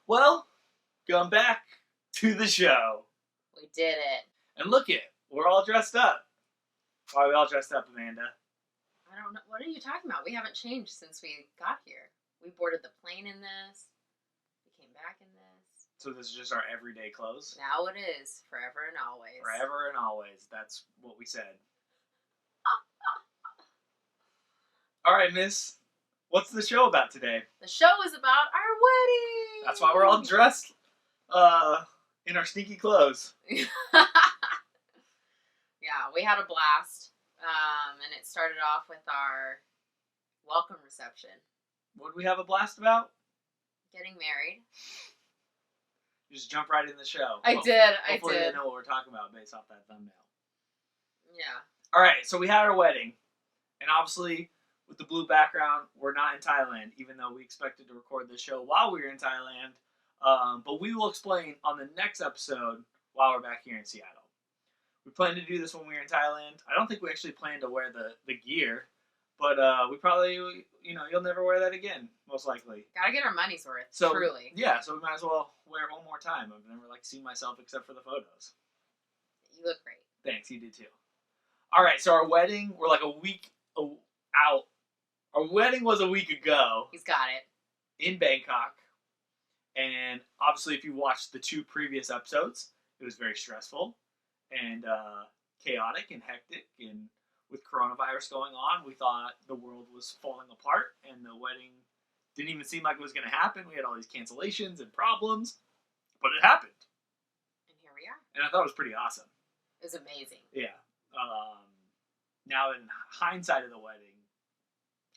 Well, going back to the show. We did it. And look it, we're all dressed up. Why are we all dressed up, Amanda? I don't know. What are you talking about? We haven't changed since we got here. We boarded the plane in this. We came back in this. So this is just our everyday clothes? Now it is. Forever and always. Forever and always. That's what we said. All right, miss. What's the show about today? The show is about our wedding. That's why we're all dressed in our sneaky clothes. Yeah, we had a blast. And it started off with our welcome reception. What did we have a blast about? Getting married. You just jump right in the show. Hopefully they know what we're talking about based off that thumbnail. Yeah. All right, so we had our wedding. And obviously, with the blue background, we're not in Thailand, even though we expected to record this show while we were in Thailand. But we will explain on the next episode while we're back here in Seattle. We planned to do this when we were in Thailand. I don't think we actually planned to wear the gear, but we probably, you'll never wear that again, most likely. Gotta get our money's worth, so, truly. Yeah, so we might as well wear it one more time. I've never seen myself except for the photos. You look great. Thanks, you did too. All right, so our wedding, we're like a week out. Our wedding was a week ago. He's got it. In Bangkok. And obviously, if you watched the 2 previous episodes, it was very stressful and chaotic and hectic. And with coronavirus going on, we thought the world was falling apart and the wedding didn't even seem like it was going to happen. We had all these cancellations and problems, but it happened. And here we are. And I thought it was pretty awesome. It was amazing. Yeah. Now, in hindsight of the wedding,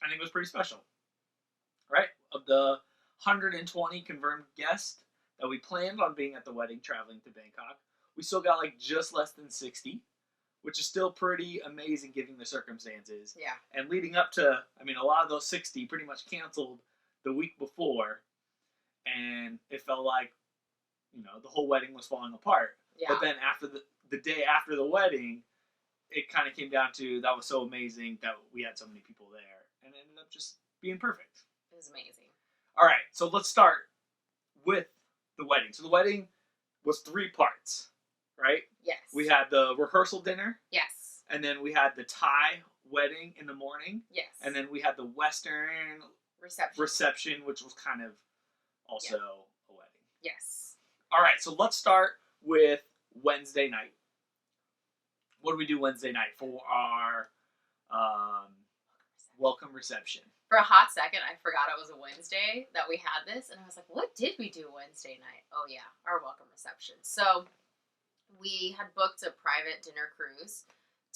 I think it was pretty special. Right? Of the 120 confirmed guests that we planned on being at the wedding traveling to Bangkok, we still got just less than 60, which is still pretty amazing given the circumstances. Yeah. And leading up to, a lot of those 60 pretty much canceled the week before, and it felt like, the whole wedding was falling apart. Yeah. But then after the day after the wedding, it kind of came down to that was so amazing that we had so many people there, and it ended up just being perfect. It was amazing. All right, so let's start with the wedding. So the wedding was 3 parts, right? Yes. We had the rehearsal dinner. Yes. And then we had the Thai wedding in the morning. Yes. And then we had the Western reception, which was kind of also a wedding. Yes. All right, so let's start with Wednesday night. What did we do Wednesday night for our welcome reception? For a hot second, I forgot it was a Wednesday that we had this, and I was like, what did we do Wednesday night? Oh, yeah, our welcome reception. So we had booked a private dinner cruise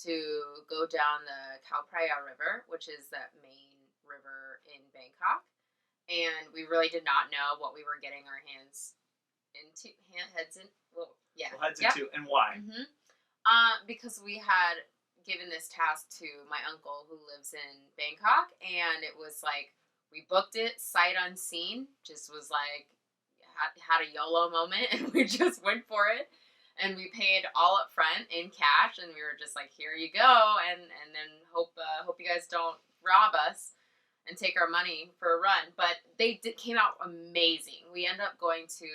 to go down the Chao Phraya River, which is that main river in Bangkok, and we really did not know what we were getting our heads into, and why? Mm-hmm. Because we had given this task to my uncle who lives in Bangkok, and it was we booked it sight unseen, just was had a YOLO moment, and we just went for it, and we paid all up front in cash, and we were just here you go, and then hope you guys don't rob us and take our money for a run. But they came out amazing. We ended up going to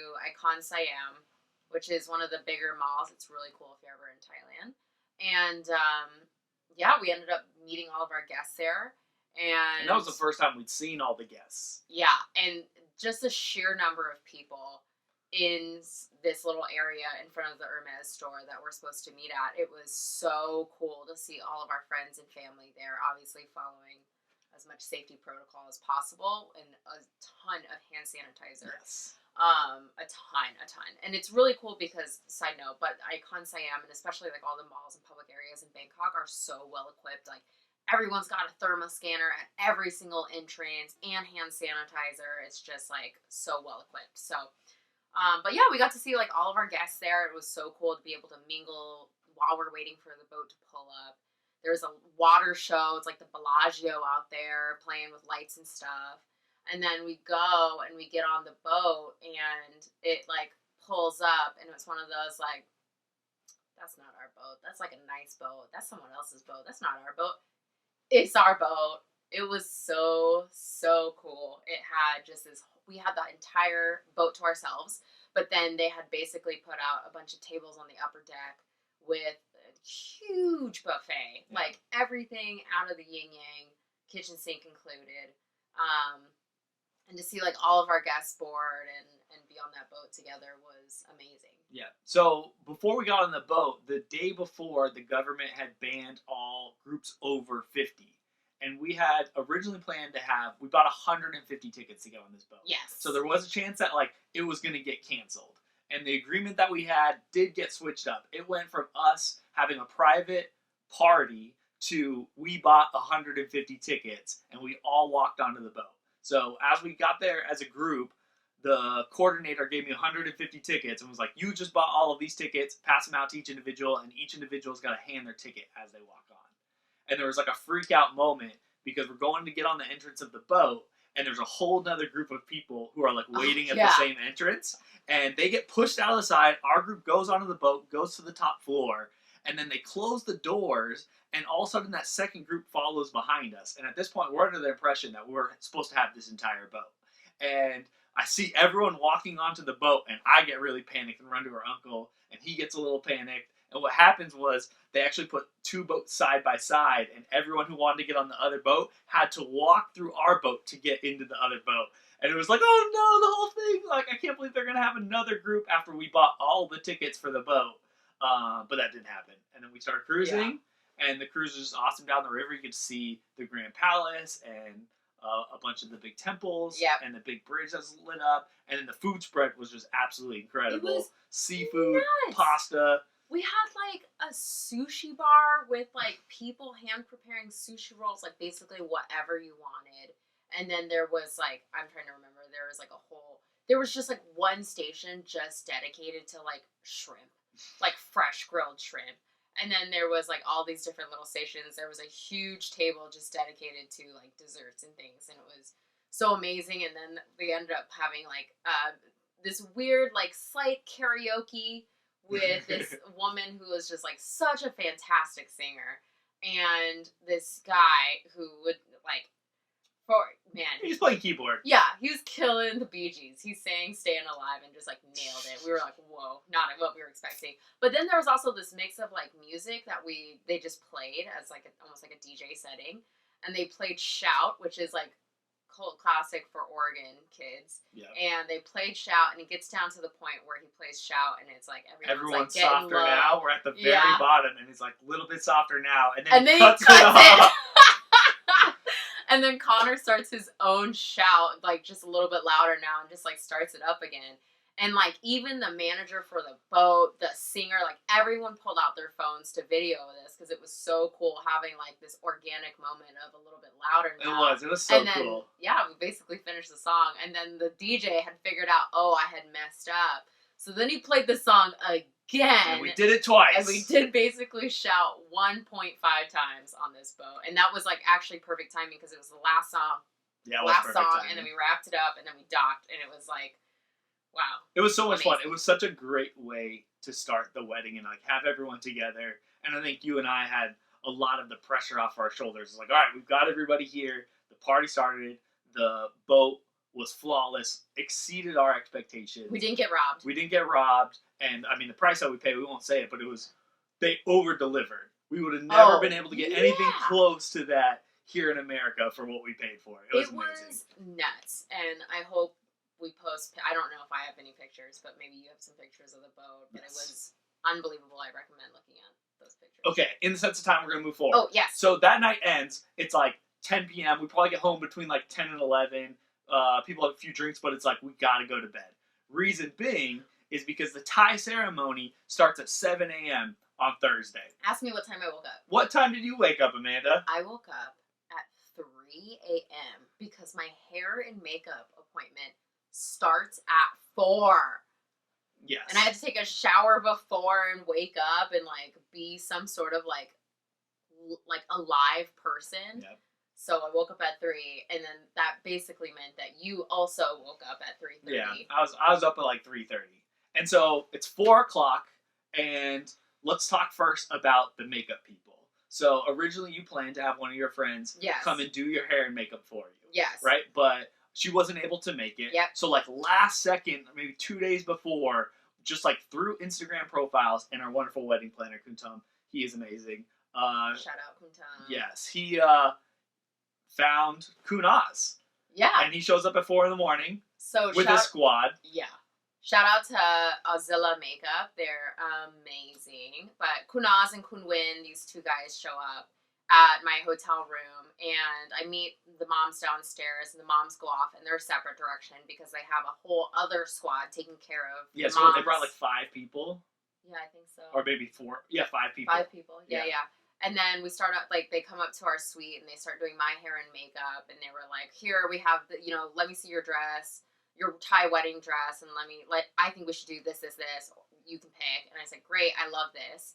Siam, which is one of the bigger malls. It's really cool if you're ever in Thailand. And, we ended up meeting all of our guests there. And that was the first time we'd seen all the guests. Yeah, and just the sheer number of people in this little area in front of the Hermes store that we're supposed to meet at. It was so cool to see all of our friends and family there, obviously following as much safety protocol as possible, and a ton of hand sanitizer. Yes. A ton. And it's really cool because, side note, but Siam, and especially all the malls and public areas in Bangkok are so well equipped. Everyone's got a thermal scanner at every single entrance and hand sanitizer. It's just so well equipped. So, but yeah, we got to see all of our guests there. It was so cool to be able to mingle while we're waiting for the boat to pull up. There's a water show. It's the Bellagio out there playing with lights and stuff. And then we go and we get on the boat and it pulls up and it's one of those that's not our boat. That's a nice boat. That's someone else's boat. That's not our boat. It's our boat. It was so, so cool. It had just this, we had the entire boat to ourselves, but then they had basically put out a bunch of tables on the upper deck with a huge buffet, like everything out of the yin yang, kitchen sink included. And to see like all of our guests board and be on that boat together was amazing. Yeah. So before we got on the boat, the day before, the government had banned all groups over 50. And we had originally planned to have, we bought 150 tickets to go on this boat. Yes. So there was a chance that like it was going to get canceled. And the agreement that we had did get switched up. It went from us having a private party to we bought 150 tickets and we all walked onto the boat. So as we got there as a group, the coordinator gave me 150 tickets and was like, you just bought all of these tickets, pass them out to each individual, and each individual's got to hand their ticket as they walk on. And there was like a freak out moment because we're going to get on the entrance of the boat, and there's a whole nother group of people who are like waiting at the same entrance, and they get pushed out of the side. Our group goes onto the boat, goes to the top floor, and then they close the doors, and all of a sudden that second group follows behind us. And at this point, we're under the impression that we're supposed to have this entire boat. And I see everyone walking onto the boat, and I get really panicked and run to our uncle, and he gets a little panicked. And what happens was they actually put two boats side by side, and everyone who wanted to get on the other boat had to walk through our boat to get into the other boat. And it was like, oh no, the whole thing, like, I can't believe they're going to have another group after we bought all the tickets for the boat. But that didn't happen. And then we started cruising, and the cruise was just awesome down the river. You could see the Grand Palace and a bunch of the big temples and the big bridge that's lit up. And then the food spread was just absolutely incredible. It was seafood, nuts. pasta. We had like a sushi bar with like people hand preparing sushi rolls, like basically whatever you wanted. And then there was like, I'm trying to remember, there was just like one station just dedicated to like shrimp, like fresh grilled shrimp. And then there was like all these different little stations. There was a huge table just dedicated to like desserts and things. And it was so amazing. And then we ended up having like this weird like slight karaoke with this woman who was just like such a fantastic singer. And this guy who would like, he's playing keyboard. Yeah, he was killing the Bee Gees. He sang "Staying Alive" and just like nailed it. We were like, whoa, not what we were expecting. But then there was also this mix of like music that they just played as like almost like a DJ setting, and they played Shout, which is like cult classic for Oregon kids. Yeah. And they played Shout, and it gets down to the point where he plays Shout, and it's like everyone's like, softer low. now. We're at the very bottom, and he's like a little bit softer now, and then he cuts it off. And then Connor starts his own shout, like just a little bit louder now, and just like starts it up again. And like even the manager for the boat, the singer, like everyone pulled out their phones to video this because it was so cool having like this organic moment of a little bit louder now. It was so cool. Yeah, we basically finished the song, and then the DJ had figured out, oh, I had messed up. So then he played the song again. And we did it twice. And we did basically shout 1.5 times on this boat. And that was like actually perfect timing because it was the last song. Yeah, last song, timing. And then we wrapped it up, and then we docked, and it was like, wow. It was so much fun. It was such a great way to start the wedding and like have everyone together. And I think you and I had a lot of the pressure off our shoulders. It's like, all right, we've got everybody here. The party started. The boat was flawless, exceeded our expectations. We didn't get robbed. And I mean, the price that we paid, we won't say it, but they over-delivered. We would have never been able to get anything close to that here in America for what we paid for. It was amazing. Was nuts. And I hope we post, I don't know if I have any pictures, but maybe you have some pictures of the boat. But It was unbelievable. I recommend looking at those pictures. Okay, in the sense of time, we're going to move forward. Oh, yes. So that night ends. It's like 10 p.m. We probably get home between like 10 and 11. People have a few drinks, but it's like, we got to go to bed. Reason being is because the Thai ceremony starts at 7 a.m. on Thursday. Ask me what time I woke up. What time did you wake up, Amanda? I woke up at 3 a.m. because my hair and makeup appointment starts at 4. Yes. And I had to take a shower before and wake up and like be some sort of like a live person. Yep. So I woke up at 3, and then that basically meant that you also woke up at 3:30. Yeah, I was up at like 3:30. And so it's 4 o'clock, and let's talk first about the makeup people. So originally you planned to have one of your friends Yes. come and do your hair and makeup for you. Yes. Right? But she wasn't able to make it. Yep. So like last second, maybe 2 days before, just like through Instagram profiles and our wonderful wedding planner, Kuntum, he is amazing. Shout out Kuntum. Yes, he found Kunaz. Yeah. And he shows up at 4 a.m. So with his squad. Yeah. Shout out to Ozilla Makeup. They're amazing. But Kunaz and Kunwin, these two guys, show up at my hotel room, and I meet the moms downstairs, and the moms go off in their separate direction because they have a whole other squad taking care of Yeah, the so moms. they brought like 5 people. Yeah, I think so. Or maybe 4. Yeah, 5 people. 5 people. Yeah. And then we start up, like, they come up to our suite, and they start doing my hair and makeup, and they were like, here, we have, let me see your dress, your Thai wedding dress, and I think we should do this. You can pick. And I said, great, I love this.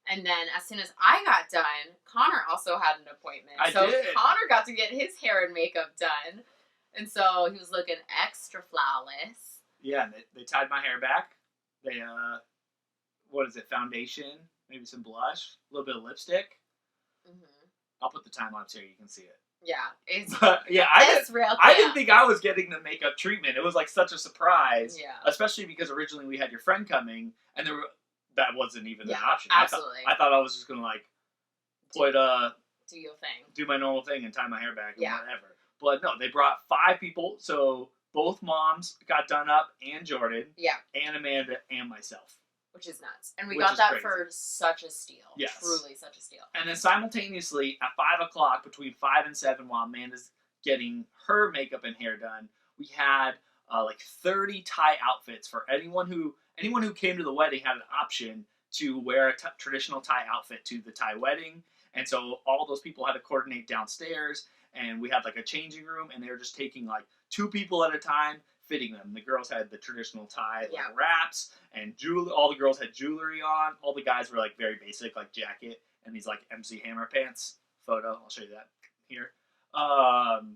And then as soon as I got done, Connor also had an appointment. So Connor got to get his hair and makeup done. And so he was looking extra flawless. Yeah, and they tied my hair back. They, what is it, foundation, maybe some blush, a little bit of lipstick. Mm-hmm. I'll put the time lapse here, you can see it. Yeah, it's real cute. I didn't think I was getting the makeup treatment. It was like such a surprise. Yeah. Especially because originally we had your friend coming, and that wasn't even an option. Absolutely. I thought I was just gonna like put do your thing. Do my normal thing and tie my hair back and whatever. But no, they brought 5 people, so both moms got done up, and Jordan. Yeah. And Amanda and myself. Which is nuts. And we got that crazy. For such a steal. Yes. Truly such a steal. And then simultaneously, at 5 o'clock, between 5 and 7, while Amanda's getting her makeup and hair done, we had like 30 Thai outfits for anyone who came to the wedding had an option to wear a traditional Thai outfit to the Thai wedding. And so all those people had to coordinate downstairs, and we had like a changing room, and they were just taking like 2 people at a time, fitting them. The girls had the traditional Thai wraps and jewelry. All the girls had jewelry on. All the guys were like very basic, like jacket and these like MC Hammer pants. Photo, I'll show you that here. And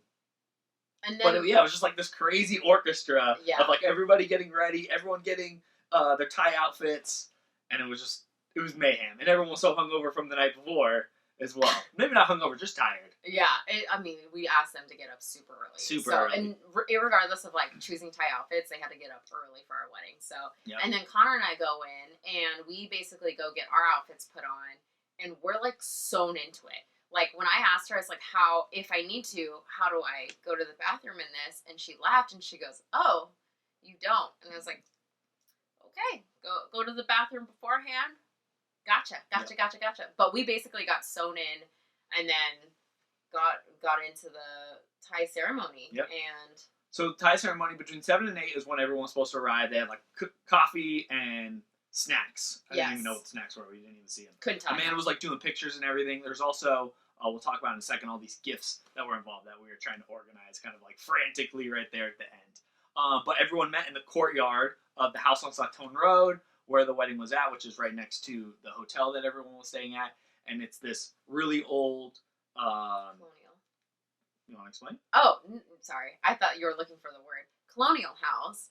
then, but it was just like this crazy orchestra of like everybody getting ready, everyone getting their Thai outfits, and it was mayhem. And everyone was so hungover from the night before as well. Maybe not hungover, just tired. Yeah, we asked them to get up super early. And regardless of like choosing Thai outfits, they had to get up early for our wedding. So, and then Connor and I go in, and we basically go get our outfits put on, and we're like sewn into it. Like when I asked her, I was like, if I need to, how do I go to the bathroom in this? And she laughed, and she goes, oh, you don't. And I was like, okay, go to the bathroom beforehand. Gotcha. But we basically got sewn in, and then got into the Thai ceremony. Yep. And so Thai ceremony between 7 and 8 is when everyone's supposed to arrive. They had like coffee and snacks. I didn't even know what snacks were. We didn't even see them. Couldn't tell. Amanda was like doing pictures and everything. There's also we'll talk about in a second all these gifts that were involved that we were trying to organize, kind of like frantically right there at the end. But everyone met in the courtyard of the house on Sathorn Road, where the wedding was at, which is right next to the hotel that everyone was staying at. And it's this really old... colonial. You want to explain? Oh, sorry. I thought you were looking for the word. Colonial house.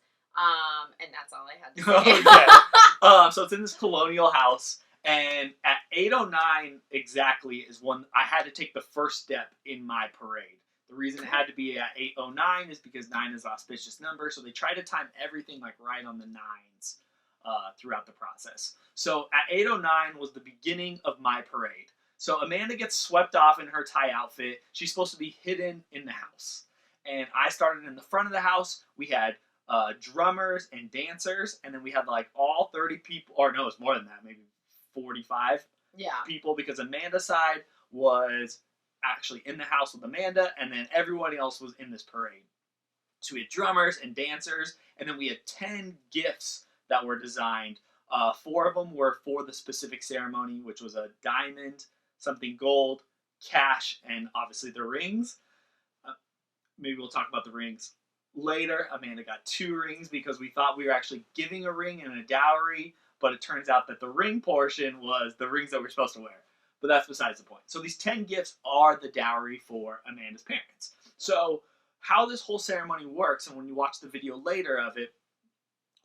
And that's all I had to say. Okay. So it's in this colonial house. And at 8:09 exactly is when I had to take the first step in my parade. The reason it had to be at 8:09 is because 9 is an auspicious number. So they try to time everything like right on the 9s. Throughout the process. So at 8:09 was the beginning of my parade. So Amanda gets swept off in her Thai outfit. She's supposed to be hidden in the house. And I started in the front of the house. We had drummers and dancers, and then we had like all 30 people, or no, it's more than that, maybe 45 people, because Amanda's side was actually in the house with Amanda, and then everybody else was in this parade. So we had drummers and dancers, and then we had 10 gifts that were designed. 4 of them were for the specific ceremony, which was a diamond, something gold, cash, and obviously the rings. Maybe we'll talk about the rings later. Amanda got 2 rings because we thought we were actually giving a ring and a dowry, but it turns out that the ring portion was the rings that we're supposed to wear. But that's besides the point. So these 10 gifts are the dowry for Amanda's parents. So how this whole ceremony works, and when you watch the video later of it,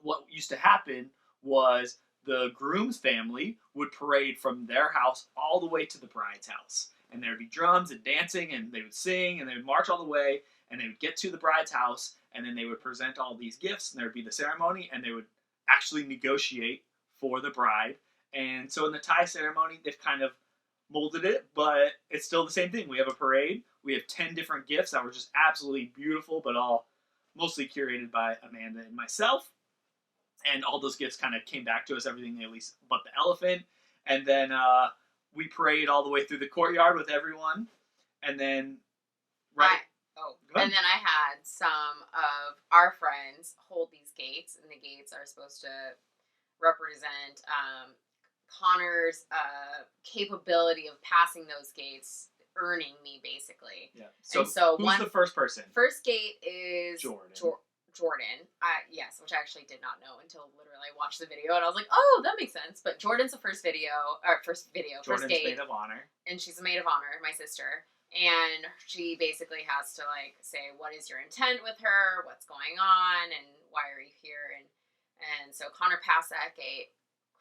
what used to happen was the groom's family would parade from their house all the way to the bride's house. And there would be drums and dancing, and they would sing, and they would march all the way, and they would get to the bride's house, and then they would present all these gifts, and there would be the ceremony, and they would actually negotiate for the bride. And so in the Thai ceremony, they've kind of molded it, but it's still the same thing. We have a parade. We have 10 different gifts that were just absolutely beautiful, but all mostly curated by Amanda and myself. And all those gifts kind of came back to us, everything at least but the elephant. And then we parade all the way through the courtyard with everyone. And then, and then I had some of our friends hold these gates, and the gates are supposed to represent Connor's capability of passing those gates, earning me basically. Yeah. So who's the first person? First gate is Jordan. Jordan. Yes, which I actually did not know until literally I watched the video, and I was like, oh, that makes sense. But Jordan's the first gate. Jordan's maid of honor. And she's a maid of honor, my sister. And she basically has to say, what is your intent with her? What's going on? And why are you here? And so Connor passed that gate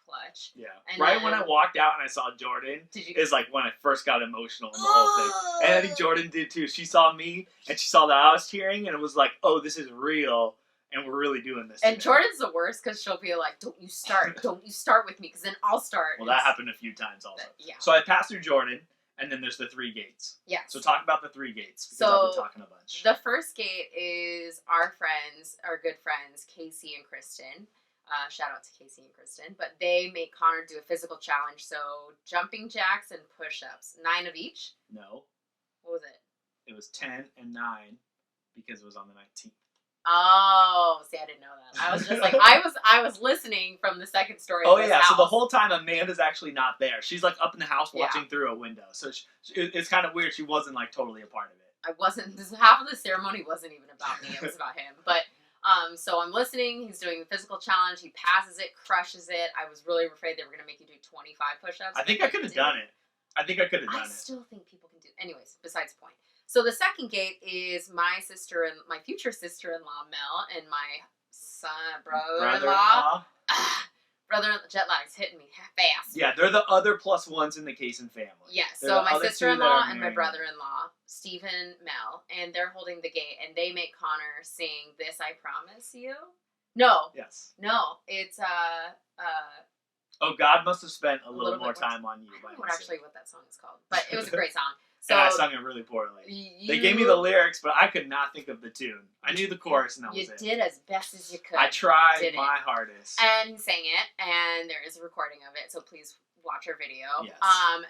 clutch. Yeah. And right when I walked out and I saw Jordan, is when I first got emotional in the whole thing. And I think Jordan did too. She saw me and she saw that I was cheering, and it was like, oh, this is real, and we're really doing this. And Jordan's the worst because she'll be like, don't you start with me, because then I'll start. Well, that happened a few times also. Yeah. So I passed through Jordan, and then there's the 3 gates. Yeah. So talk about the 3 gates, because I've been talking a bunch. The first gate is our good friends, Casey and Kristen. Shout out to Casey and Kristen. But they make Connor do a physical challenge. So jumping jacks and push-ups. 9 of each? No. What was it? It was 10 and 9 because it was on the 19th. Oh, see, I didn't know that. I was just like, I was listening from the second story. Oh yeah, so the whole time Amanda's actually not there. She's up in the house watching through a window. So it's kind of weird. She wasn't totally a part of it. I wasn't. Half of the ceremony wasn't even about me. It was about him. But so I'm listening. He's doing the physical challenge. He passes it, crushes it. I was really afraid they were going to make you do 25 push-ups. I think I could have done it. I still think people can do. Anyways, besides the point. So the second gate is my future sister-in-law Mel, and my brother-in-law. Jet lag's hitting me fast. Yeah, they're the other +1s in the Cayson family. Yes, so my sister-in-law and my brother-in-law, Stephen, Mel, and they're holding the gate, and they make Connor sing "This I Promise You." No. Yes. No, it's Oh, God must have spent a little more time on you. I don't know what that song is called, but it was a great song. So and I sung it really poorly. They gave me the lyrics, but I could not think of the tune. I knew the chorus, and that was it. You did as best as you could. I tried my hardest. And he sang it, and there is a recording of it, so please watch our video. Yes.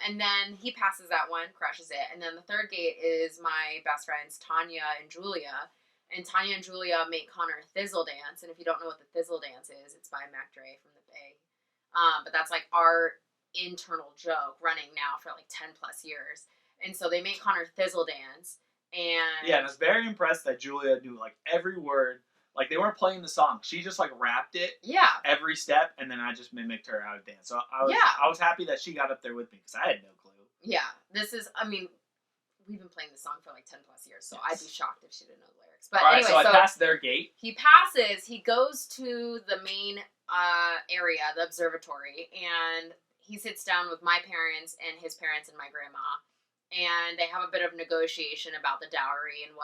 And then he passes that one, crushes it, and then the third gate is my best friends Tanya and Julia. And Tanya and Julia make Connor Thizzle dance, and if you don't know what the Thizzle dance is, it's by Mac Dre from the Bay. But that's our internal joke running now for 10 plus years. And so they make Connor Thizzle dance, and yeah, and I was very impressed that Julia knew every word. They weren't playing the song; she just rapped it. Yeah. Every step, and then I just mimicked her how to dance. So I was happy that she got up there with me because I had no clue. Yeah, we've been playing the song for 10 plus years, so yes. I'd be shocked if she didn't know the lyrics. But anyway, so I passed their gate. He passes. He goes to the main area, the observatory, and he sits down with my parents and his parents and my grandma. And they have a bit of negotiation about the dowry and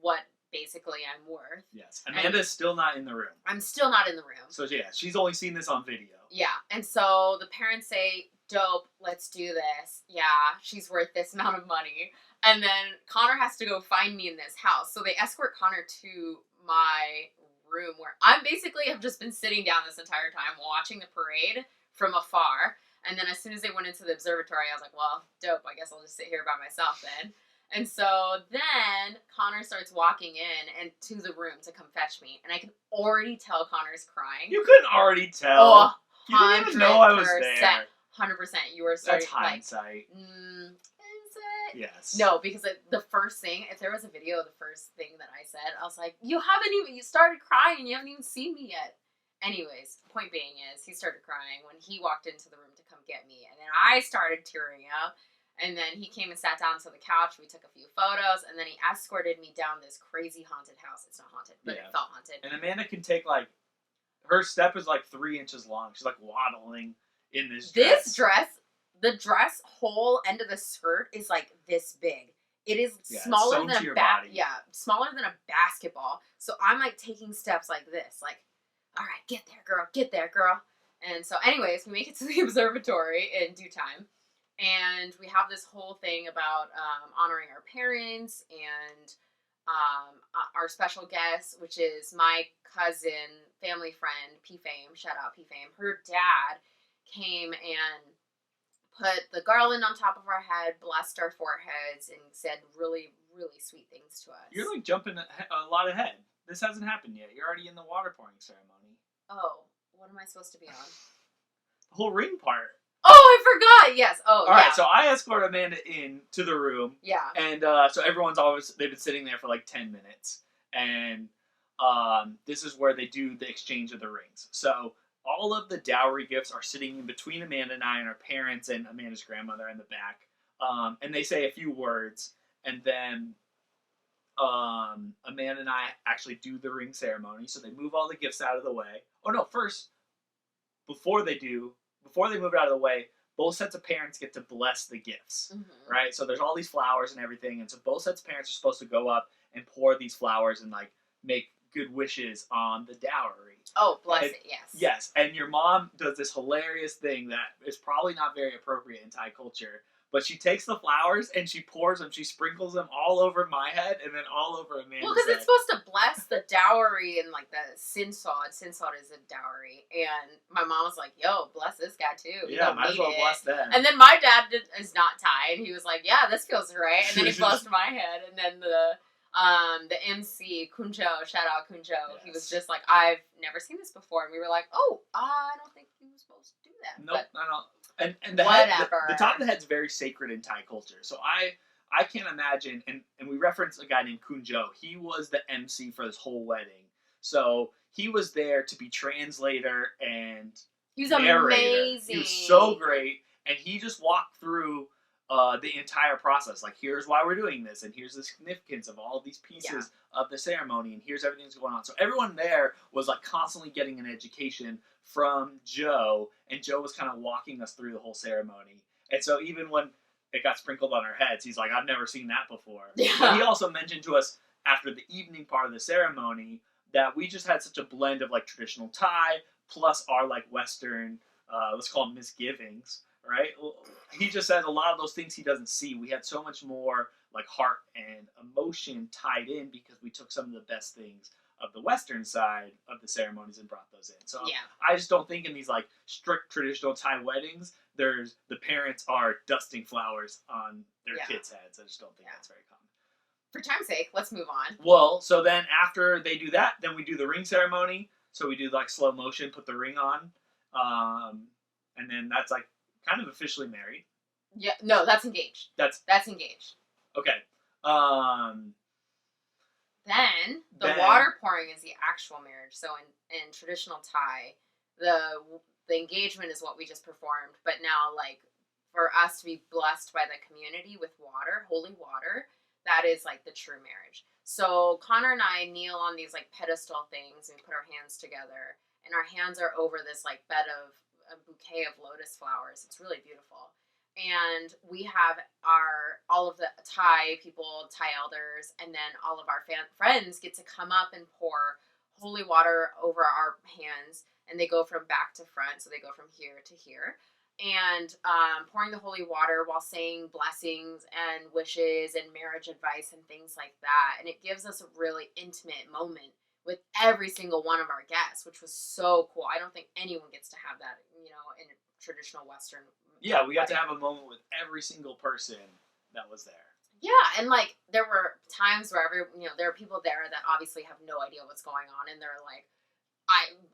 what basically I'm worth. Yes. Amanda's still not in the room. I'm still not in the room. So yeah, she's only seen this on video. Yeah. And so the parents say, dope, let's do this. Yeah, she's worth this amount of money. And then Connor has to go find me in this house. So they escort Connor to my room where I basically have just been sitting down this entire time watching the parade from afar. And then as soon as they went into the observatory, I was like, well, dope, I guess I'll just sit here by myself then. And so then Connor starts walking in and to the room to come fetch me. And I can already tell Connor's crying. You couldn't already tell. Oh, you didn't even know I was there. 100%. You were starting That's hindsight. Is it? Yes. No, because the first thing, if there was a video of the first thing that I said, I was like, you started crying and you haven't even seen me yet. Anyways, point being is, he started crying when he walked into the room to come get me. And then I started tearing up. And then he came and sat down to the couch. We took a few photos. And then he escorted me down this crazy haunted house. It's not haunted, but it felt haunted. And Amanda can take, her step is like 3 inches long. She's like waddling in this dress. This dress, the dress whole end of the skirt is like this big. It is smaller sewn than to a your body. Yeah, smaller than a basketball. So I'm like taking steps like this, like, all right, get there, girl. And so, anyways, we make it to the observatory in due time, and we have this whole thing about honoring our parents and our special guest, which is my cousin, family friend, P Fame. Shout out P Fame. Her dad came and put the garland on top of our head, blessed our foreheads, and said really, really sweet things to us. You're like jumping a lot ahead. This hasn't happened yet. You're already in the water pouring ceremony. Oh, what am I supposed to be on? The whole ring part. Oh, I forgot. Yes. Oh, All right. So I escort Amanda in to the room. Yeah. And so they've been sitting there for like 10 minutes, and this is where they do the exchange of the rings. So all of the dowry gifts are sitting in between Amanda and I and our parents and Amanda's grandmother in the back. And they say a few words, and then Amanda and I actually do the ring ceremony. So they move all the gifts out of the way. Oh no, first, before they move it out of the way, both sets of parents get to bless the gifts, right? So there's all these flowers and everything, and so both sets of parents are supposed to go up and pour these flowers and like make good wishes on the dowry. Oh, bless it, yes. Yes, and your mom does this hilarious thing that is probably not very appropriate in Thai culture, but she takes the flowers and she pours them, she sprinkles them all over my head and then all over Amanda's head. Well, because it's supposed to bless the dowry and like the sinsod. Sinsod is a dowry. And my mom was like, yo, bless this guy too. Yeah, might as well bless them. And then my dad is not Thai, and he was like, yeah, this feels right. And then he blessed my head. And then the MC, Kunjo, shout out Kunjo, yes. He was just like, I've never seen this before. And we were like, oh, I don't think he was supposed to do that. Nope, but I don't. And the head, the top of the head's very sacred in Thai culture. So I can't imagine, and we reference a guy named Kunjo. He was the MC for this whole wedding. So he was there to be translator and he was narrator. Amazing. He was so great, and he just walked through the entire process. Like, here's why we're doing this, and here's the significance of all of these pieces of the ceremony, and here's everything that's going on. So everyone there was like constantly getting an education from Joe, and Joe was kind of walking us through the whole ceremony. And so even when it got sprinkled on our heads, he's like, I've never seen that before. Yeah. But he also mentioned to us after the evening part of the ceremony that we just had such a blend of like traditional Thai plus our like Western, let's call them misgivings, right? He just said a lot of those things he doesn't see. We had so much more like heart and emotion tied in because we took some of the best things of the Western side of the ceremonies and brought those in. So I just don't think in these like strict traditional Thai weddings, the parents are dusting flowers on their kids' heads. I just don't think that's very common. For time's sake, let's move on. Well, so then after they do that, then we do the ring ceremony. So we do like slow motion, put the ring on, and then that's like kind of officially married. Yeah, no, that's engaged. That's engaged. Okay. Then the water pouring is the actual marriage. So in traditional Thai, the engagement is what we just performed. But now, like, for us to be blessed by the community with water, holy water, that is like the true marriage. So Connor and I kneel on these like pedestal things and put our hands together, and our hands are over this like bed of a bouquet of lotus flowers. It's really beautiful. And we have all of the Thai people, Thai elders, and then all of our friends get to come up and pour holy water over our hands, and they go from back to front, so they go from here to here, and pouring the holy water while saying blessings and wishes and marriage advice and things like that. And it gives us a really intimate moment with every single one of our guests, which was so cool. I don't think anyone gets to have that, in a traditional Western. Yeah, we got to have a moment with every single person that was there. Yeah, and like there were times where there are people there that obviously have no idea what's going on, and they're like,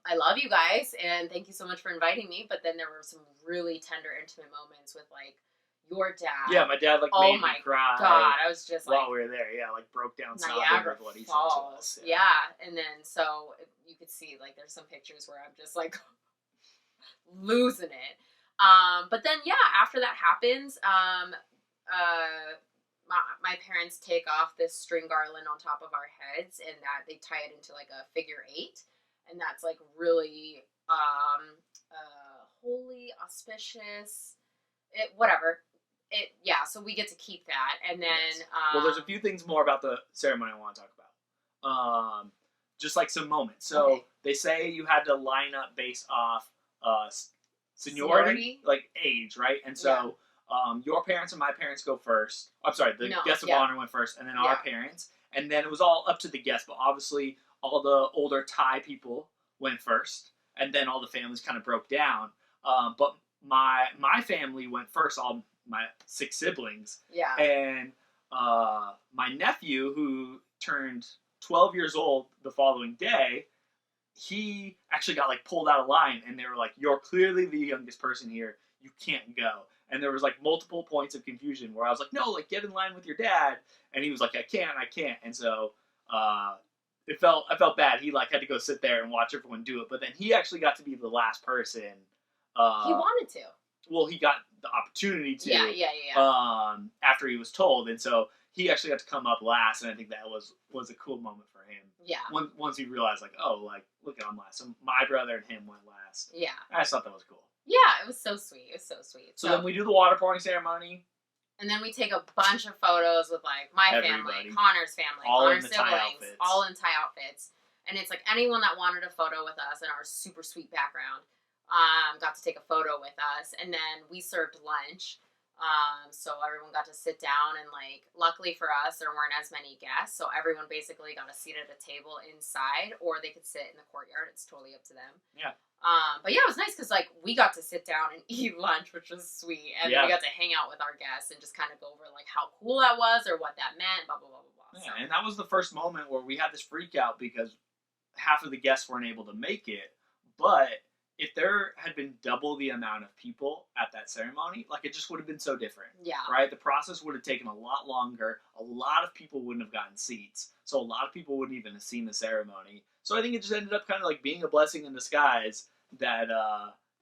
I love you guys, and thank you so much for inviting me. But then there were some really tender, intimate moments with like your dad. Yeah, my dad made me cry. God, I was just while we were there. Yeah, like broke down sobbing with what he said to us. Yeah, and then so you could see like there's some pictures where I'm just like losing it. But then after that happens, my parents take off this string garland on top of our heads, and that they tie it into like a figure 8. and that's like really holy, auspicious. Whatever. So we get to keep that, and then Yes. Well, there's a few things more about the ceremony I want to talk about. Just like some moments. So they say you had to line up based off seniority, like age, right? And so your parents and my parents go first. I'm sorry, the guests of honor went first, and then our parents, and then it was all up to the guests. But obviously, all the older Thai people went first, and then all the families kind of broke down. But my family went first. All my 6 siblings. Yeah. And my nephew, who turned 12 years old the following day, he actually got like pulled out of line, and they were like, "You're clearly the youngest person here. You can't go." And there was like multiple points of confusion where I was like, "No, like get in line with your dad," and he was like, I can't." And so I felt bad. He like had to go sit there and watch everyone do it, but then he actually got to be the last person. He wanted to. Well, he got the opportunity to. After he was told, and so he actually got to come up last, and I think that was a cool moment for him. Yeah. Once he realized, like, oh, like, look, I'm last. So my brother and him went last. Yeah. I just thought that was cool. Yeah, it was so sweet. So then we do the water pouring ceremony. And then we take a bunch of photos with, like, my family, Connor's family, Connor's siblings, all in Thai outfits. And it's, like, anyone that wanted a photo with us in our super sweet background got to take a photo with us. And then we served lunch. So everyone got to sit down, and like, luckily for us, there weren't as many guests, so everyone basically got a seat at a table inside, or they could sit in the courtyard. It's totally up to them. Yeah. But yeah, it was nice because like we got to sit down and eat lunch, which was sweet, and then we got to hang out with our guests and just kind of go over like how cool that was or what that meant, blah blah blah blah blah. Yeah, and that was the first moment where we had this freak out because half of the guests weren't able to make it, but if there had been double the amount of people at that ceremony, like, it just would have been so different. Yeah. Right? The process would have taken a lot longer. A lot of people wouldn't have gotten seats. So a lot of people wouldn't even have seen the ceremony. So I think it just ended up kind of like being a blessing in disguise that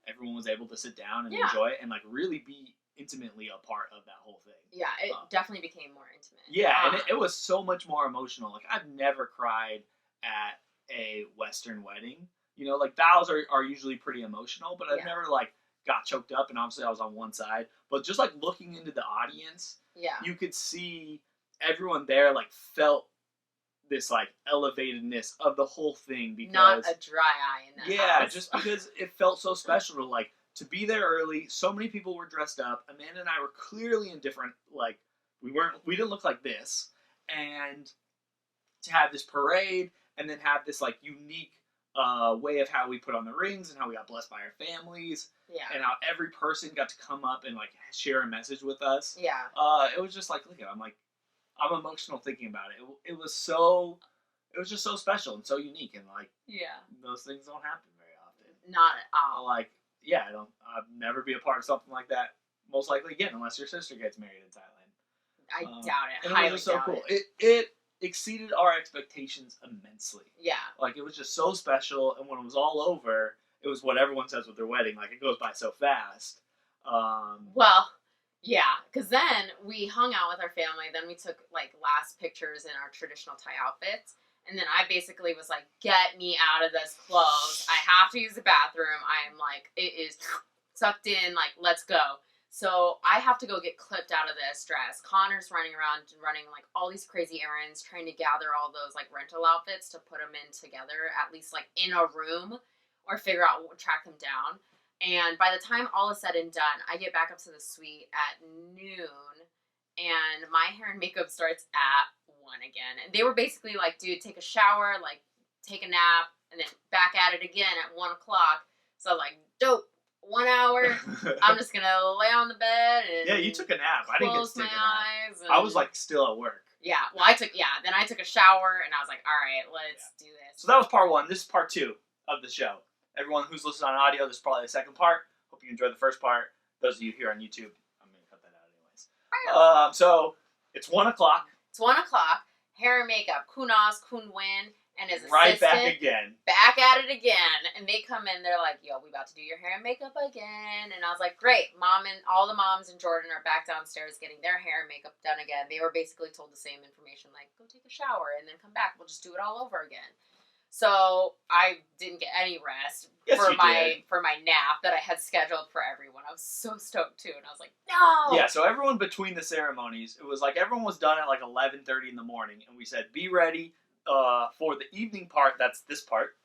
everyone was able to sit down and enjoy it and like really be intimately a part of that whole thing. Yeah, it definitely became more intimate. Yeah, and it was so much more emotional. Like, I've never cried at a Western wedding. You know, like, vows are usually pretty emotional, but I've never, like, got choked up, and obviously I was on one side. But just, like, looking into the audience, you could see everyone there, like, felt this, like, elevatedness of the whole thing. Because not a dry eye in that house. Just because it felt so special to, like, to be there early. So many people were dressed up. Amanda and I were clearly in different, like, we didn't look like this. And to have this parade, and then have this, like, unique way of how we put on the rings and how we got blessed by our families. Yeah. And how every person got to come up and like share a message with us. Yeah. It was just like, look at it, I'm emotional thinking about it. It was just so special and so unique, and like those things don't happen very often. Not at all. Like, I'd never be a part of something like that, most likely again, unless your sister gets married in Thailand. I doubt it. And it was just so cool. It exceeded our expectations immensely. Yeah. Like, it was just so special, and when it was all over, it was what everyone says with their wedding, like, it goes by so fast. Well, yeah, because then we hung out with our family, then we took, like, last pictures in our traditional Thai outfits, and then I basically was like, get me out of this clothes, I have to use the bathroom, I'm like, it is sucked in, like, let's go. So I have to go get clipped out of this dress. Connor's running around, running like all these crazy errands, trying to gather all those like rental outfits to put them in together, at least like in a room, or figure out, track them down. And by the time all is said and done, I get back up to the suite at noon, and my hair and makeup starts at 1 again. And they were basically like, dude, take a shower, like take a nap, and then back at it again at 1 o'clock. So I was like, dope. 1 hour, I'm just gonna lay on the bed and you took a nap. I didn't get to take a nap. And I was like still at work. Yeah, well, then I took a shower and I was like, all right, let's do this. So that was part 1. This is part 2 of the show. Everyone who's listening on audio, this is probably the second part. Hope you enjoyed the first part. Those of you here on YouTube, I'm gonna cut that out anyways. So it's 1 o'clock. It's 1 o'clock. Hair and makeup, Kunas, Kun Win, and his right assistant. Back at it again. And they come in, they're like, yo, we about to do your hair and makeup again. And I was like, great. Mom and all the moms and Jordan are back downstairs getting their hair and makeup done again. They were basically told the same information, like, go take a shower and then come back. We'll just do it all over again. So I didn't get any rest Yes, for you my did. for my nap that I had scheduled for everyone. I was so stoked too, and I was like, no. Yeah, so everyone between the ceremonies, it was like everyone was done at like 11:30 in the morning, and we said, be ready for the evening part, that's this part,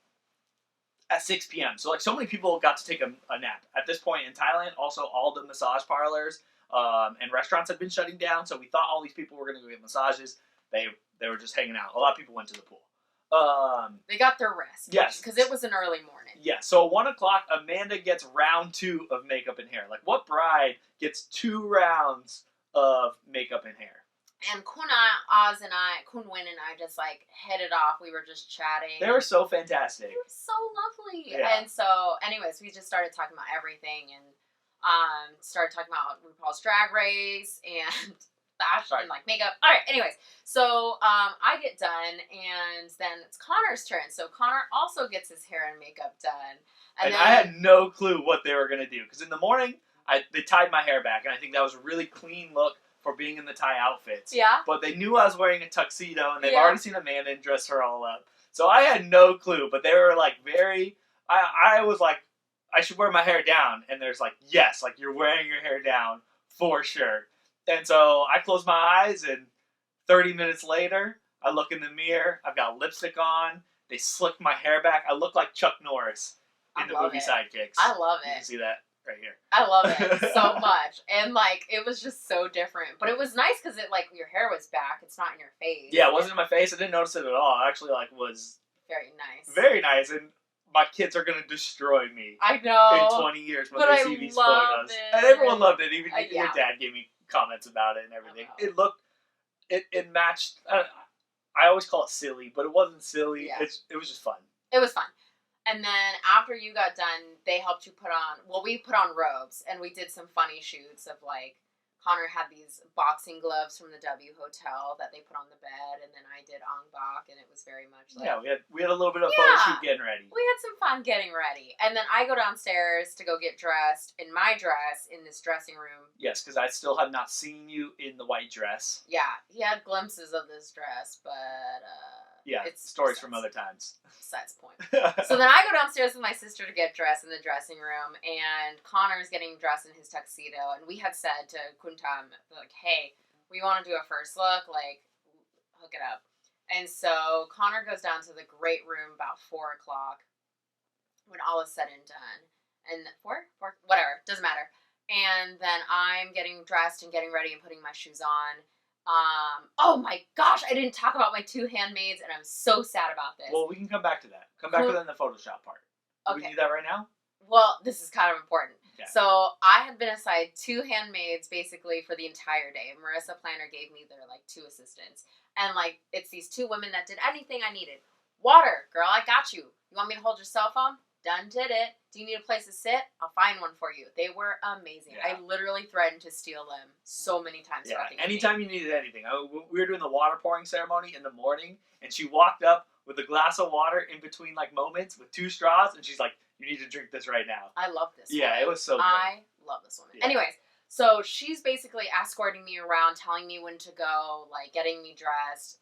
at 6 p.m. So like so many people got to take a nap. At this point in Thailand, also all the massage parlors and restaurants had been shutting down, so we thought all these people were going to go get massages. They were just hanging out. A lot of people went to the pool. They got their rest. Yes. Because it was an early morning. Yeah, so 1 o'clock, Amanda gets round 2 of makeup and hair. Like, what bride gets 2 rounds of makeup and hair? And Kunwin and I just like hit it off. We were just chatting. They were so fantastic. They were so lovely. Yeah. And so, anyways, we just started talking about everything and started talking about RuPaul's Drag Race and fashion and like makeup. All right, anyways, so I get done and then it's Connor's turn. So Connor also gets his hair and makeup done. And then, I had no clue what they were going to do. Because in the morning, they tied my hair back, and I think that was a really clean look for being in the Thai outfits. Yeah. But they knew I was wearing a tuxedo, and they've Yeah. already seen Amanda and dress her all up. So I had no clue, but they were like very... I was like, I should wear my hair down. And there's like, yes, like you're wearing your hair down for sure. And so I close my eyes, and 30 minutes later, I look in the mirror. I've got lipstick on. They slicked my hair back. I look like Chuck Norris in the movie Sidekicks. I love it. You can see that right here. I love it so much. And like, it was just so different. But it was nice because it like, your hair was back. It's not in your face. Yeah, it wasn't in my face. I didn't notice it at all. It actually like was very nice. Very nice. And my kids are going to destroy me. I know. In 20 years when they see these photos. It. And everyone loved it. Even yeah. your dad gave me comments about it and everything. It looked, it matched, I always call it silly, but it wasn't silly. Yeah. It was just fun. It was fun. And then after you got done, they helped you put on, well, we put on robes, and we did some funny shoots of like, Connor had these boxing gloves from the W Hotel that they put on the bed, and then I did embark, and it was very much like... Yeah, we had a little bit of photo shoot getting ready. We had some fun getting ready. And then I go downstairs to go get dressed in my dress in this dressing room. Yes, because I still had not seen you in the white dress. Yeah, he had glimpses of this dress, but... yeah, it's stories from other times. Besides the point. So then I go downstairs with my sister to get dressed in the dressing room, and Connor's getting dressed in his tuxedo, and we had said to Kuntam, like, hey, we want to do a first look, like, hook it up. And so Connor goes down to the great room about 4 o'clock when all is said and done. And 4? Whatever, doesn't matter. And then I'm getting dressed and getting ready and putting my shoes on. Oh my gosh, I didn't talk about my 2 handmaids, and I'm so sad about this. Well, we can come back to that. Come back to that in the Photoshop part. Okay. We can do that right now? Well, this is kind of important. Okay. So I had been assigned 2 handmaids basically for the entire day. Marissa Planner gave me their like 2 assistants. And like, it's these 2 women that did anything I needed. Water, girl, I got you. You want me to hold your cell phone? Done did it. Do you need a place to sit? I'll find one for you. They were amazing. Yeah. I literally threatened to steal them so many times. Yeah, anytime you needed anything. We were doing the water pouring ceremony in the morning, and she walked up with a glass of water in between like moments with 2 straws, and she's like, you need to drink this right now. I love this woman. It was so good. I love this woman. Yeah. Anyways, so she's basically escorting me around, telling me when to go, like getting me dressed,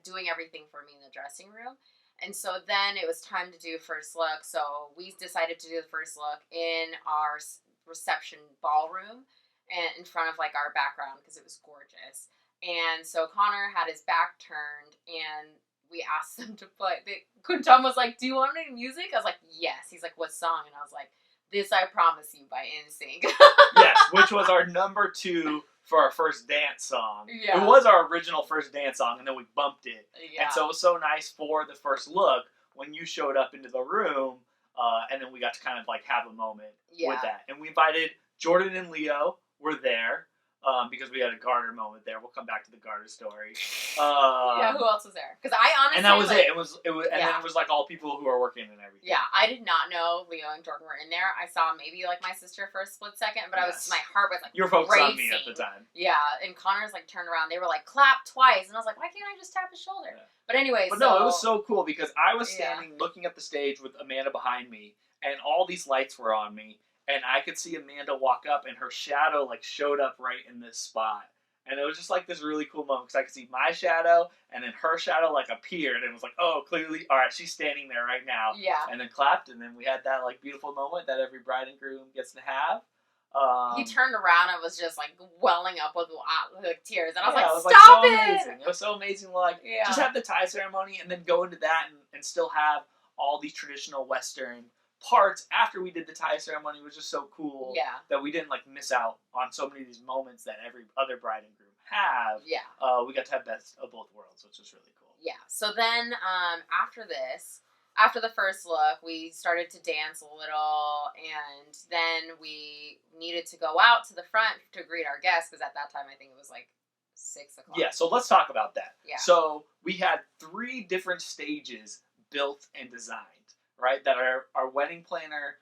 doing everything for me in the dressing room. And so then it was time to do first look. So we decided to do the first look in our reception ballroom and in front of like our background because it was gorgeous. And so Connor had his back turned, and we asked them to play. Kuntam was like, do you want any music? I was like, yes. He's like, what song? And I was like, This I Promise You by NSYNC. Yes, which was our number 2 for our first dance song. Yeah. It was our original first dance song, and then we bumped it. Yeah. And so it was so nice for the first look when you showed up into the room, and then we got to kind of like have a moment with that. And we invited Jordan and Leo were there. Because we had a garter moment there. We'll come back to the garter story. Yeah, who else was there? Because I honestly... And that was it. It was, and then it was like all people who are working and everything. Yeah, I did not know Leo and Jordan were in there. I saw maybe like my sister for a split second, but my heart was like, you were focused on me at the time. Yeah, and Connor's like turned around. They were like, clap twice. And I was like, why can't I just tap his shoulder? Yeah. But anyway, no, it was so cool because I was standing looking at the stage with Amanda behind me, and all these lights were on me. And I could see Amanda walk up, and her shadow like showed up right in this spot. And it was just like this really cool moment because I could see my shadow and then her shadow like appeared and it was like, oh, clearly, all right, she's standing there right now. Yeah. And then clapped, and then we had that like beautiful moment that every bride and groom gets to have. He turned around and was just like welling up with like tears, and I was yeah, like, it was "Stop so it!" Amazing. It was so amazing. Like just have the Thai ceremony and then go into that and still have all these traditional Western parts after we did the Thai ceremony was just so cool. Yeah. That we didn't like miss out on so many of these moments that every other bride and groom have. Yeah. We got to have best of both worlds, which was really cool. Yeah. So then after the first look, we started to dance a little, and then we needed to go out to the front to greet our guests, because at that time I think it was like 6 o'clock. Yeah, so let's talk about that. Yeah. So we had 3 different stages built and designed, right? That our wedding planner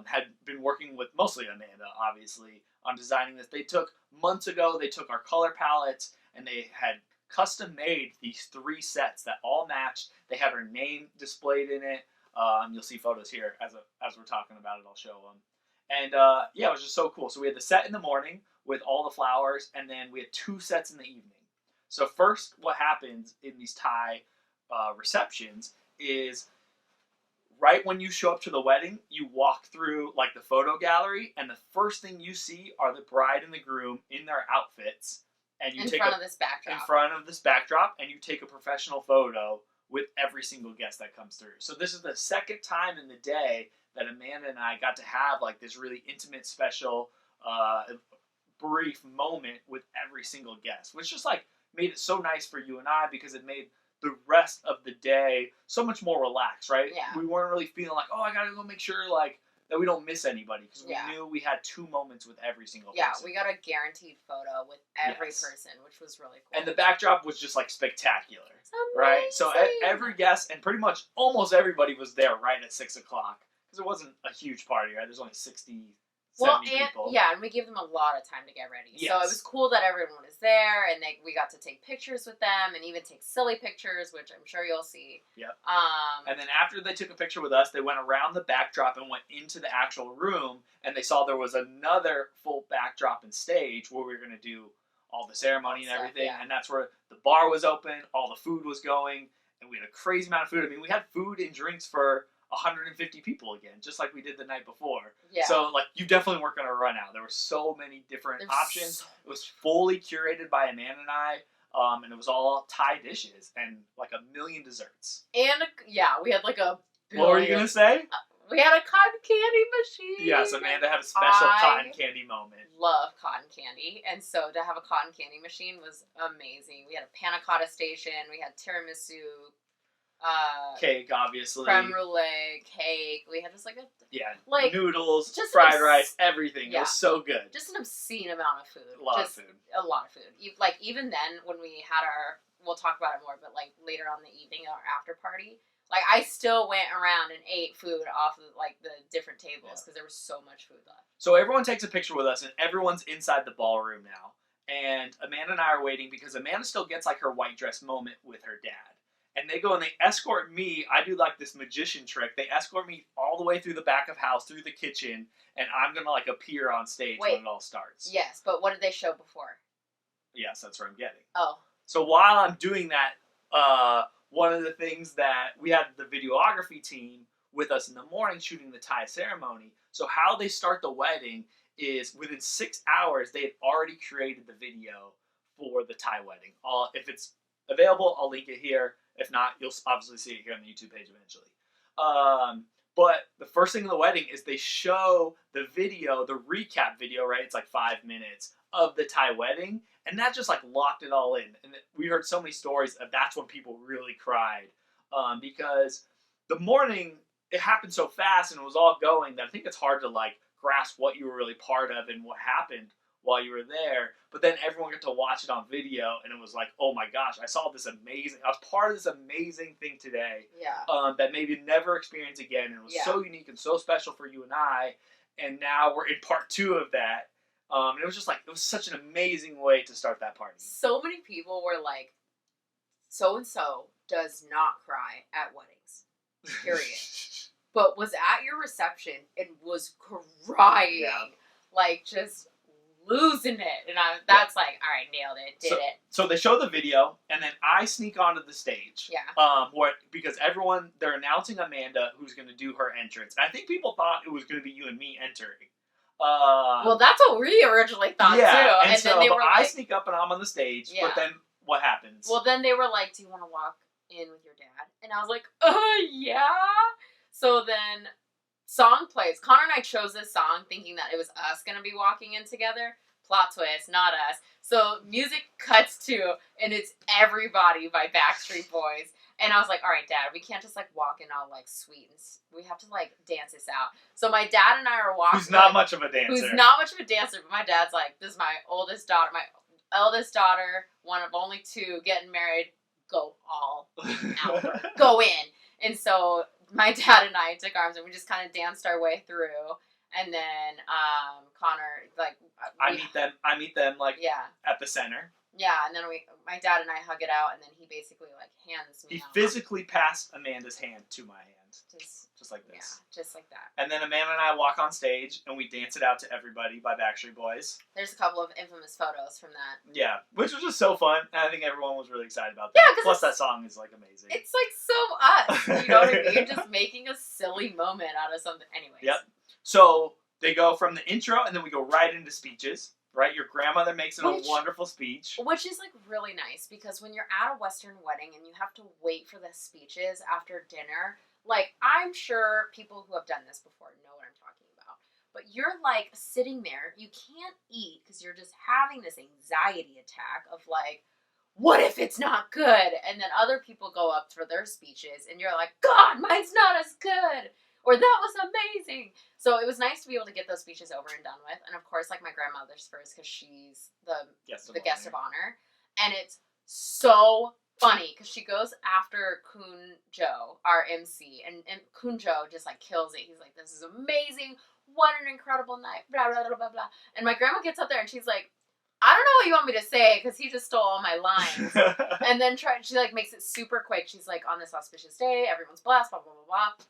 had been working with, mostly Amanda, obviously, on designing this. They took months ago, they took our color palettes, and they had custom made these 3 sets that all matched. They had her name displayed in it. You'll see photos here as we're talking about it. I'll show them. And yeah, it was just so cool. So we had the set in the morning with all the flowers, and then we had 2 sets in the evening. So first, what happens in these Thai receptions is right when you show up to the wedding, you walk through like the photo gallery, and the first thing you see are the bride and the groom in their outfits. And you in front of this backdrop. In front of this backdrop, and you take a professional photo with every single guest that comes through. So this is the second time in the day that Amanda and I got to have like this really intimate, special, brief moment with every single guest, which just like made it so nice for you and I because it made the rest of the day so much more relaxed, right? Yeah. We weren't really feeling like, oh, I gotta go make sure like that we don't miss anybody because we knew we had 2 moments with every single person. Yeah, we got a guaranteed photo with every person, which was really cool. And the backdrop was just like spectacular, right? So every guest and pretty much almost everybody was there right at 6 o'clock because it wasn't a huge party, right? There's only 60, 70 people. Yeah, and we gave them a lot of time to get ready. Yes. So it was cool that everyone was there, and we got to take pictures with them, and even take silly pictures, which I'm sure you'll see. Yep. And then after they took a picture with us, they went around the backdrop and went into the actual room, and they saw there was another full backdrop and stage where we were going to do all the ceremony and everything, and that's where the bar was open, all the food was going, and we had a crazy amount of food. I mean, we had food and drinks for 150 people again, just like we did the night before. Yeah. So, like, you definitely weren't going to run out. There were so many different options. It was fully curated by Amanda and I, and it was all Thai dishes and, like, 1 million desserts. And, we had, like, a billion. What were you going to say? We had a cotton candy machine. Yes, Amanda had a special cotton candy moment. Love cotton candy, and so to have a cotton candy machine was amazing. We had a panna cotta station. We had tiramisu, cake, obviously, creme brulee, cake. We had just like noodles, just fried rice, everything. Yeah. It was so good. Just an obscene amount of food. A lot of food. Like even then, when we had we'll talk about it more, but like later on in the evening, our after party, like I still went around and ate food off of like the different tables because there was so much food left. So everyone takes a picture with us, and everyone's inside the ballroom now. And Amanda and I are waiting because Amanda still gets like her white dress moment with her dad. And they go and they escort me. I do like this magician trick. They escort me all the way through the back of house, through the kitchen, and I'm going to like appear on stage when it all starts. Yes, but what did they show before? Yes, that's where I'm getting. Oh. So while I'm doing that, one of the things that we had the videography team with us in the morning shooting the Thai ceremony. So how they start the wedding is within 6 hours, they had already created the video for the Thai wedding. If it's available, I'll link it here. If not, you'll obviously see it here on the YouTube page eventually. But the first thing in the wedding is they show the video, the recap video, right? It's like 5 minutes of the Thai wedding. And that just like locked it all in. And we heard so many stories of that's when people really cried. Because the morning, it happened so fast and it was all going that I think it's hard to like grasp what you were really part of and what happened while you were there. But then everyone got to watch it on video, and it was like, oh my gosh, I was part of this amazing thing today. Yeah. That maybe never experience again, and it was so unique and so special for you and I. And now we're in part 2 of that. And it was just like, it was such an amazing way to start that party. So many people were like, so-and-so does not cry at weddings. Period. But was at your reception and was crying. Yeah. Like, just losing it. And that's like, all right, nailed it, did it. So they show the video, and then I sneak onto the stage. Yeah. Because they're announcing Amanda, who's going to do her entrance. And I think people thought it was going to be you and me entering. Well, that's what we originally thought, too. And so, then they were I like, sneak up and I'm on the stage, Yeah. but then what happens? Well, then they were like, do you want to walk in with your dad? And I was like, yeah. So then song plays. Connor and I chose this song thinking that it was us going to be walking in together. Plot twist, not us. So music cuts to, and it's Everybody by Backstreet Boys. And I was like, all right, Dad, we can't just, like, walk in all, like, sweet. We have to, like, dance this out. So my dad and I are walking. Who's not much of a dancer. Who's not much of a dancer, but my dad's like, this is my oldest daughter, my eldest daughter, one of only two, getting married. Go all out. Go in. And so my dad and I took arms, and we just kind of danced our way through. And then Connor, like... I meet them, like, yeah. at the center. Yeah, and then my dad and I hug it out, and then he basically, like, hands me He out. physically passed Amanda's hand to my hand. Just like this. Yeah, just like that. And then Amanda and I walk on stage, and we dance it out to Everybody by Backstreet Boys. There's a couple of infamous photos from that. Yeah, which was just so fun, and I think everyone was really excited about that. Yeah, plus that song is, like, amazing. It's, like, so us, you know what I mean? Just making a silly moment out of something. Anyways. Yep. So they go from the intro, and then we go right into speeches. Right, your grandmother makes a wonderful speech. Which is, like, really nice, because when you're at a Western wedding and you have to wait for the speeches after dinner, like, I'm sure people who have done this before know what I'm talking about. But you're, like, sitting there, you can't eat because you're just having this anxiety attack of, like, what if it's not good? And then other people go up for their speeches, and you're like, God, mine's not as good! Or that was amazing. So it was nice to be able to get those speeches over and done with. And of course, like, my grandmother's first, because she's the guest of honor. And it's so funny because she goes after Kun Jo, our MC. And Kun Jo just, like, kills it. He's like, this is amazing. What an incredible night. Blah, blah, blah, blah, blah. And my grandma gets up there and she's like, I don't know what you want me to say because he just stole all my lines. And then she, like, makes it super quick. She's like, on this auspicious day, everyone's blessed, blah, blah, blah, blah.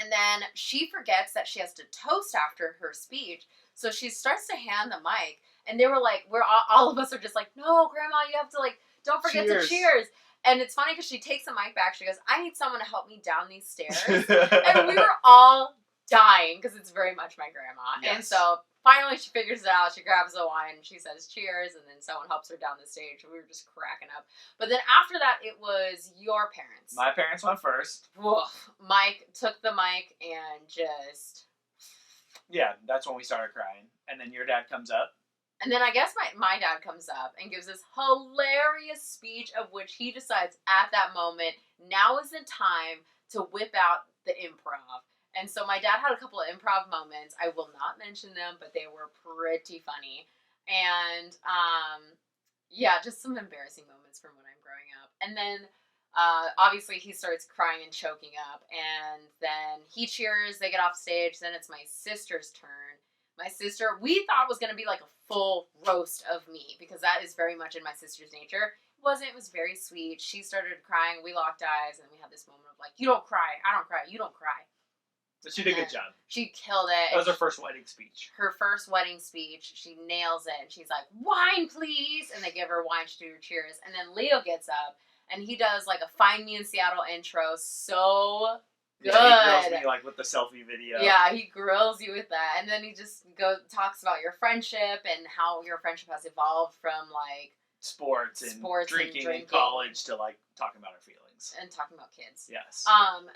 And then she forgets that she has to toast after her speech. So she starts to hand the mic. And they were like, all of us are just like, no, Grandma, you have to, like, don't forget to cheers. And it's funny because she takes the mic back. She goes, I need someone to help me down these stairs. And we were all dying because it's very much my grandma. Yes. And so finally she figures it out. She grabs the wine and she says cheers. And then someone helps her down the stage. We were just cracking up. But then after that, it was your parents. My parents went first. Whoa. Mike took the mic and just... Yeah, that's when we started crying. And then your dad comes up. And then I guess my dad comes up and gives this hilarious speech of which he decides at that moment, now is the time to whip out the improv. And so my dad had a couple of improv moments. I will not mention them, but they were pretty funny. And, yeah, just some embarrassing moments from when I'm growing up. And then, obviously, he starts crying and choking up. And then he cheers, they get off stage. Then it's my sister's turn. My sister, we thought was going to be like a full roast of me because that is very much in my sister's nature. It wasn't. It was very sweet. She started crying. We locked eyes, and we had this moment of like, you don't cry. I don't cry. You don't cry. But she did a good job. She killed it. That was her first wedding speech. Her first wedding speech. She nails it. And she's like, wine, please. And they give her wine. She do her cheers. And then Leo gets up, and he does like a Find Me in Seattle intro. So good. Yeah, he grills me like with the selfie video. Yeah, he grills you with that. And then he just talks about your friendship and how your friendship has evolved from like sports and drinking in college to like talking about our feelings. And talking about kids. Yes.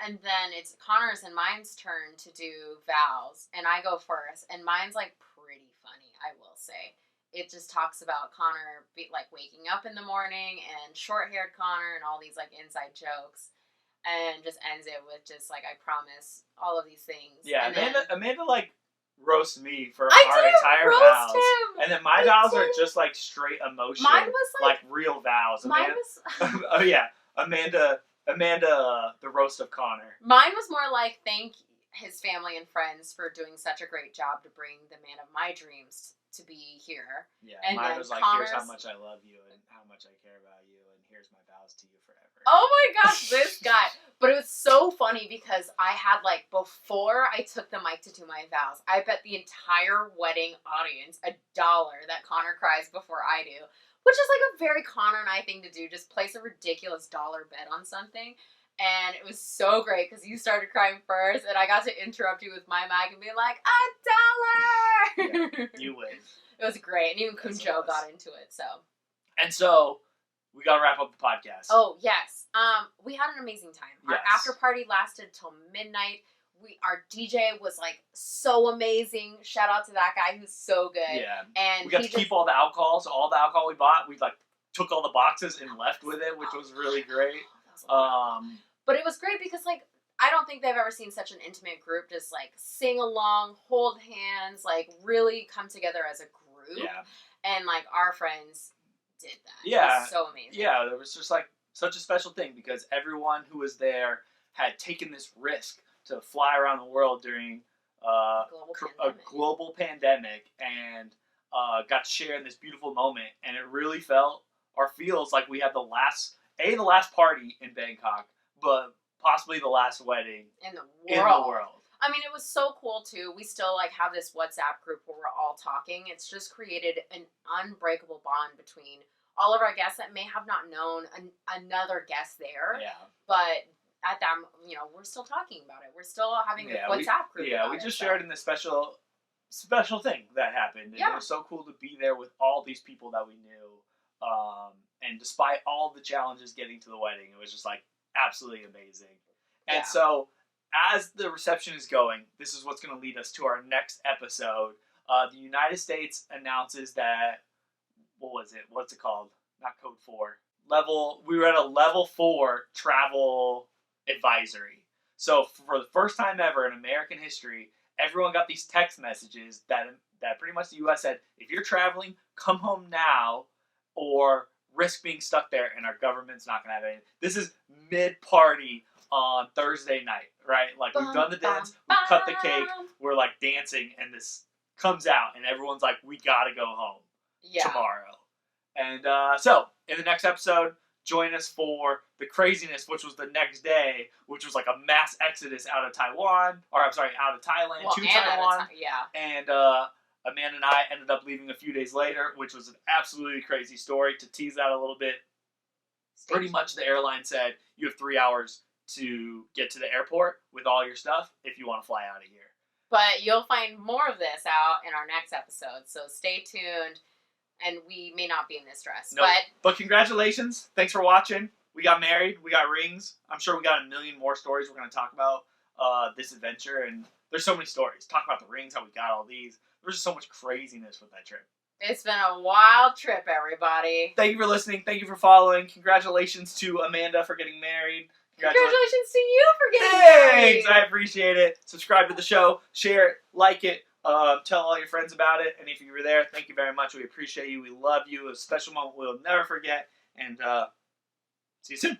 And then it's Connor's and mine's turn to do vows. And I go first. And mine's like pretty funny, I will say. It just talks about Connor like waking up in the morning and short-haired Connor and all these like inside jokes. And just ends it with just like, I promise all of these things. Yeah, and Amanda like roast me for our entire vows. And then my vows are just like straight emotion. Mine was like real vows. Oh yeah. Amanda, the roast of Connor. Mine was more like, thank his family and friends for doing such a great job to bring the man of my dreams to be here. Yeah, and mine was like, here's how much I love you and how much I care about you and here's my vows to you forever. Oh my gosh, this guy. But it was so funny because I had, like, before I took the mic to do my vows, I bet the entire wedding audience $1 that Connor cries before I do, which is, like, a very Connor and I thing to do, just place a ridiculous dollar bet on something. And it was so great because you started crying first, and I got to interrupt you with my mic and be like, $1! Yeah, you win. It was great, and even Kunjo got into it, so. And so, we gotta wrap up the podcast. Oh, yes. We had an amazing time. Yes. Our after party lasted till midnight. Our DJ was, like, so amazing. Shout out to that guy who's so good. Yeah. And we got to keep all the alcohol, so all the alcohol we bought, we, like, took all the boxes and left with it, which was really great. But it was great because, like, I don't think they've ever seen such an intimate group just, like, sing along, hold hands, like, really come together as a group. Yeah. And, like, our friends did that. Yeah. It was so amazing. Yeah, there was just, like, such a special thing because everyone who was there had taken this risk to fly around the world during a global pandemic and got to share in this beautiful moment. And it really felt or feels like we had the last party in Bangkok, but possibly the last wedding in the world. I mean, it was so cool, too. We still, like, have this WhatsApp group where we're all talking. It's just created an unbreakable bond between all of our guests that may have not known another guest there. Yeah. But at that, you know, we're still talking about it. We're still having a WhatsApp group. Yeah, we just shared in this special thing that happened. And it was so cool to be there with all these people that we knew. And despite all the challenges getting to the wedding, it was just, like, absolutely amazing. And so, as the reception is going, this is what's going to lead us to our next episode. The United States announces that, what's it called? Not Code 4. We were at a level 4 travel advisory. So for the first time ever in American history, everyone got these text messages that pretty much the U.S. said, if you're traveling, come home now or risk being stuck there and our government's not going to have anything. This is mid-party on Thursday night, right? Like, we've done the dance, we've cut the cake, we're, like, dancing, and this comes out, and everyone's like, we gotta go home tomorrow. And so, in the next episode, join us for the craziness, which was the next day, which was like a mass exodus out of Thailand to Taiwan. And Amanda and I ended up leaving a few days later, which was an absolutely crazy story. To tease that a little bit, pretty much the airline said, you have 3 hours to get to the airport with all your stuff if you want to fly out of here. But you'll find more of this out in our next episode, so stay tuned. And we may not be in this dress. Nope. But congratulations. Thanks for watching. We got married. We got rings. I'm sure we got a million more stories we're going to talk about this adventure. And there's so many stories. Talk about the rings, how we got all these. There's just so much craziness with that trip. It's been a wild trip, everybody. Thank you for listening. Thank you for following. Congratulations to Amanda for getting married. Congratulations to you for getting married. Thanks. I appreciate it. Subscribe to the show. Share it. Like it. Tell all your friends about it. And if you were there, thank you very much. We appreciate you. We love you. A special moment we'll never forget. And see you soon.